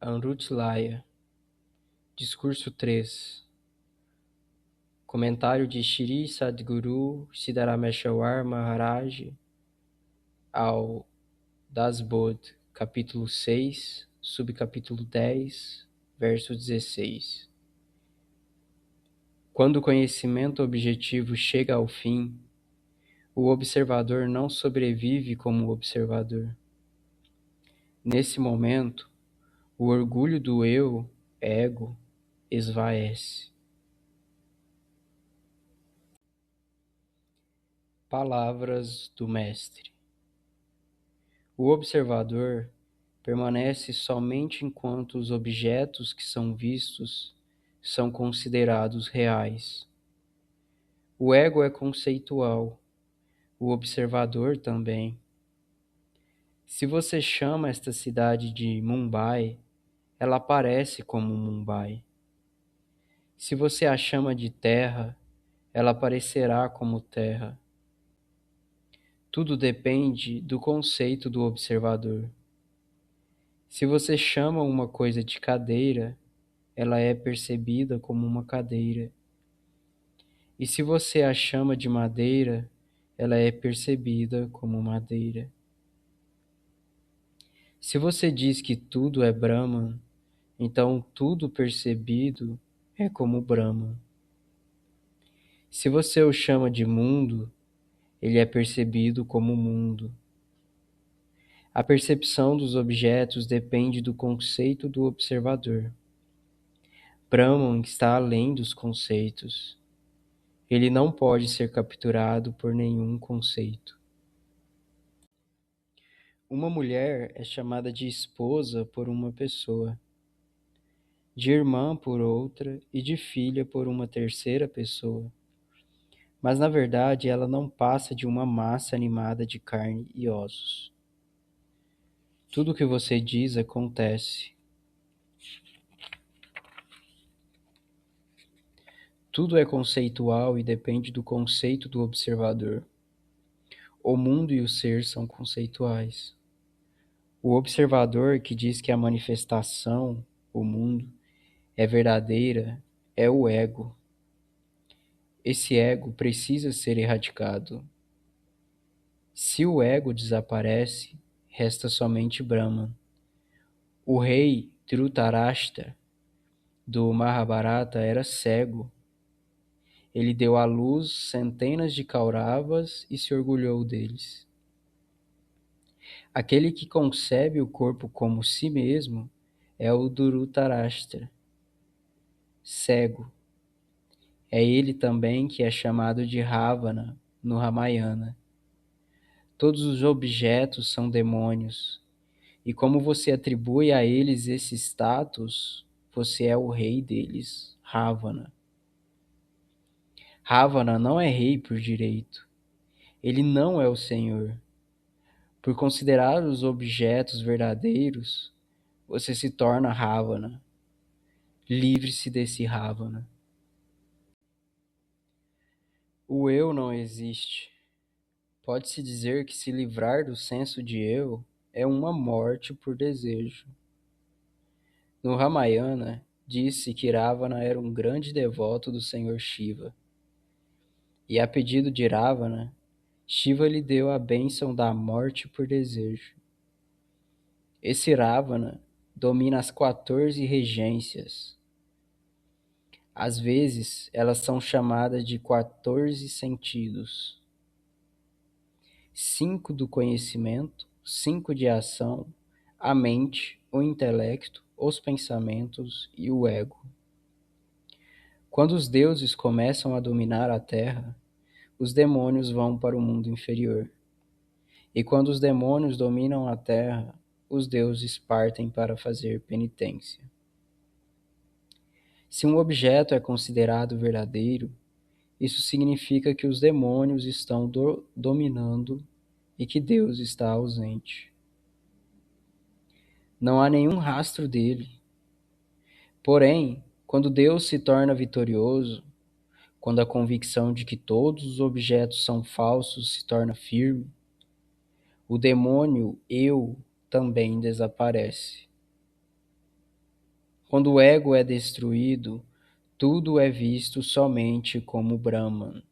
Amrutlaya, Discurso 3. Comentário de Shri Sadguru Siddharameshwar Maharaj ao Dasbodh, capítulo 6, subcapítulo 10, verso 16. Quando o conhecimento objetivo chega ao fim, o observador não sobrevive como observador. Nesse momento, o orgulho do eu, ego, esvaece. Palavras do Mestre. O observador permanece somente enquanto os objetos que são vistos são considerados reais. O ego é conceitual, o observador também. Se você chama esta cidade de Mumbai, ela aparece como Mumbai. Se você a chama de terra, ela aparecerá como terra. Tudo depende do conceito do observador. Se você chama uma coisa de cadeira, ela é percebida como uma cadeira. E se você a chama de madeira, ela é percebida como madeira. Se você diz que tudo é Brahman, então tudo percebido é como Brahman. Se você o chama de mundo, ele é percebido como mundo. A percepção dos objetos depende do conceito do observador. Brahman está além dos conceitos. Ele não pode ser capturado por nenhum conceito. Uma mulher é chamada de esposa por uma pessoa, de irmã por outra e de filha por uma terceira pessoa. Mas na verdade ela não passa de uma massa animada de carne e ossos. Tudo o que você diz acontece. Tudo é conceitual e depende do conceito do observador. O mundo e o ser são conceituais. O observador que diz que a manifestação, o mundo, é verdadeira é o ego. Esse ego precisa ser erradicado. Se o ego desaparece, resta somente Brahman. O rei Dhritarashtra do Mahabharata era cego. Ele deu à luz centenas de Kauravas e se orgulhou deles. Aquele que concebe o corpo como si mesmo é o Dhritarashtra, cego. É ele também que é chamado de Ravana no Ramayana. Todos os objetos são demônios, e como você atribui a eles esse status, você é o rei deles, Ravana. Ravana não é rei por direito. Ele não é o Senhor. Por considerar os objetos verdadeiros, você se torna Ravana. Livre-se desse Ravana. O eu não existe. Pode-se dizer que se livrar do senso de eu é uma morte por desejo. No Ramayana, disse que Ravana era um grande devoto do Senhor Shiva. E a pedido de Ravana, Shiva lhe deu a bênção da morte por desejo. Esse Ravana domina as 14 regências. Às vezes, elas são chamadas de 14 sentidos. 5 do conhecimento, 5 de ação, a mente, o intelecto, os pensamentos e o ego. Quando os deuses começam a dominar a terra, os demônios vão para o mundo inferior. E quando os demônios dominam a terra, os deuses partem para fazer penitência. Se um objeto é considerado verdadeiro, isso significa que os demônios estão dominando e que Deus está ausente. Não há nenhum rastro dele. Porém, quando Deus se torna vitorioso, quando a convicção de que todos os objetos são falsos se torna firme, o demônio eu também desaparece. Quando o ego é destruído, tudo é visto somente como Brahman.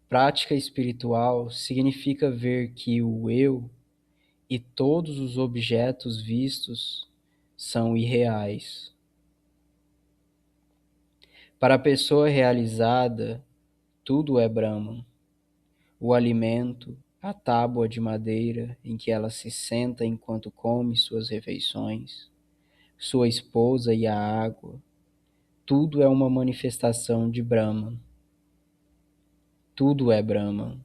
Prática espiritual significa ver que o eu e todos os objetos vistos são irreais. Para a pessoa realizada, tudo é Brahman. O alimento, a tábua de madeira em que ela se senta enquanto come suas refeições, sua esposa e a água, tudo é uma manifestação de Brahman. Tudo é Brahman.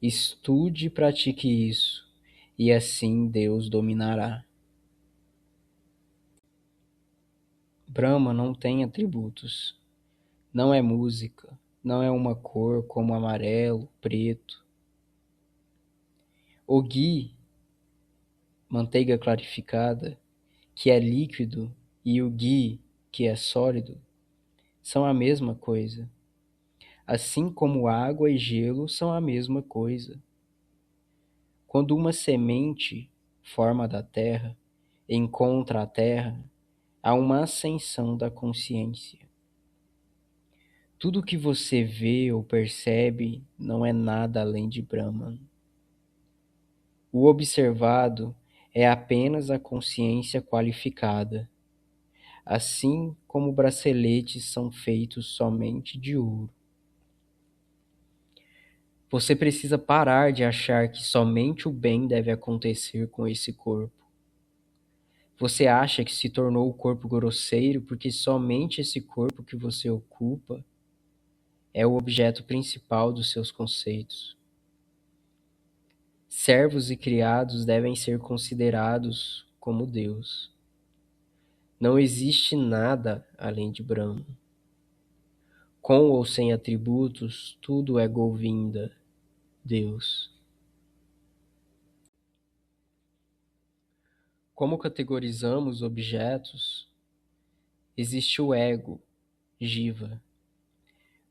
Estude e pratique isso, e assim Deus dominará. Brahma não tem atributos. Não é música, não é uma cor como amarelo, preto. O ghee, manteiga clarificada, que é líquido, e o ghee, que é sólido, são a mesma coisa. Assim como água e gelo são a mesma coisa. Quando uma semente, forma da terra, encontra a terra, há uma ascensão da consciência. Tudo que você vê ou percebe não é nada além de Brahman. O observado é apenas a consciência qualificada, assim como braceletes são feitos somente de ouro. Você precisa parar de achar que somente o bem deve acontecer com esse corpo. Você acha que se tornou o corpo grosseiro porque somente esse corpo que você ocupa é o objeto principal dos seus conceitos. Servos e criados devem ser considerados como Deus. Não existe nada além de Brahma. Com ou sem atributos, tudo é Govinda, Deus. Como categorizamos objetos? Existe o ego, Jiva.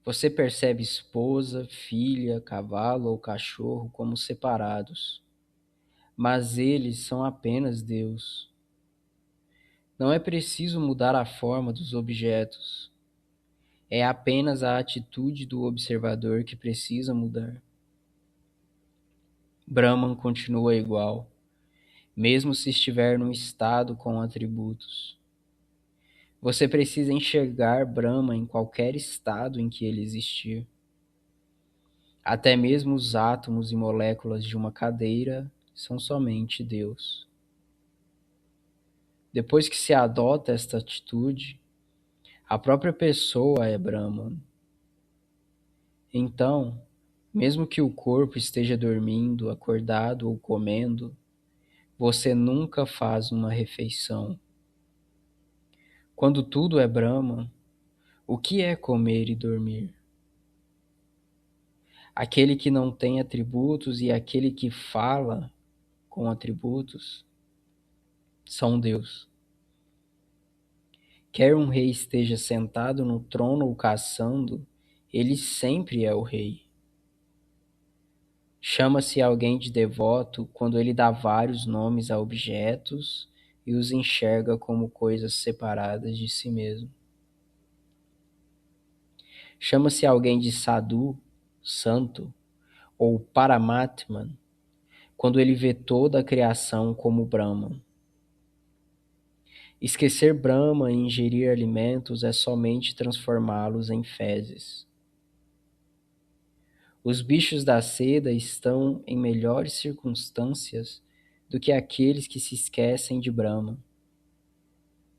Você percebe esposa, filha, cavalo ou cachorro como separados, mas eles são apenas Deus. Não é preciso mudar a forma dos objetos. É apenas a atitude do observador que precisa mudar. Brahman continua igual, mesmo se estiver num estado com atributos. Você precisa enxergar Brahma em qualquer estado em que ele existir. Até mesmo os átomos e moléculas de uma cadeira são somente Deus. Depois que se adota esta atitude, a própria pessoa é Brahman. Então, mesmo que o corpo esteja dormindo, acordado ou comendo, você nunca faz uma refeição. Quando tudo é Brahman, o que é comer e dormir? Aquele que não tem atributos e aquele que fala com atributos são Deus. Quer um rei esteja sentado no trono ou caçando, ele sempre é o rei. Chama-se alguém de devoto quando ele dá vários nomes a objetos e os enxerga como coisas separadas de si mesmo. Chama-se alguém de sadhu, santo, ou paramatman, quando ele vê toda a criação como Brahman. Esquecer Brahma e ingerir alimentos é somente transformá-los em fezes. Os bichos da seda estão em melhores circunstâncias do que aqueles que se esquecem de Brahma,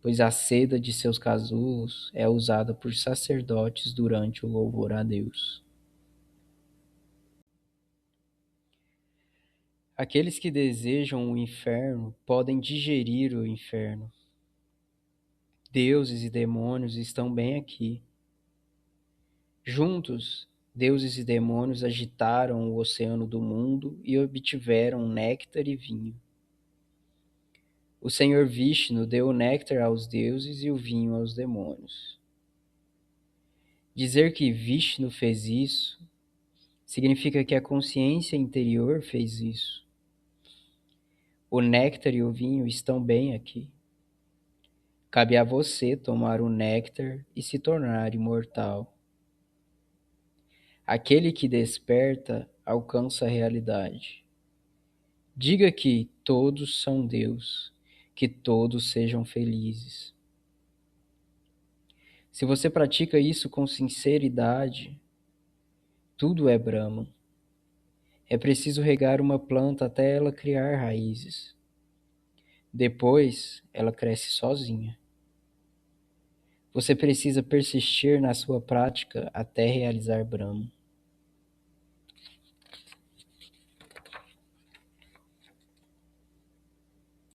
pois a seda de seus casulos é usada por sacerdotes durante o louvor a Deus. Aqueles que desejam o inferno podem digerir o inferno. Deuses e demônios estão bem aqui. Juntos, deuses e demônios agitaram o oceano do mundo e obtiveram néctar e vinho. O Senhor Vishnu deu o néctar aos deuses e o vinho aos demônios. Dizer que Vishnu fez isso significa que a consciência interior fez isso. O néctar e o vinho estão bem aqui. Cabe a você tomar o néctar e se tornar imortal. Aquele que desperta alcança a realidade. Diga que todos são Deus, que todos sejam felizes. Se você pratica isso com sinceridade, tudo é Brahman. É preciso regar uma planta até ela criar raízes. Depois, ela cresce sozinha. Você precisa persistir na sua prática até realizar Brahman.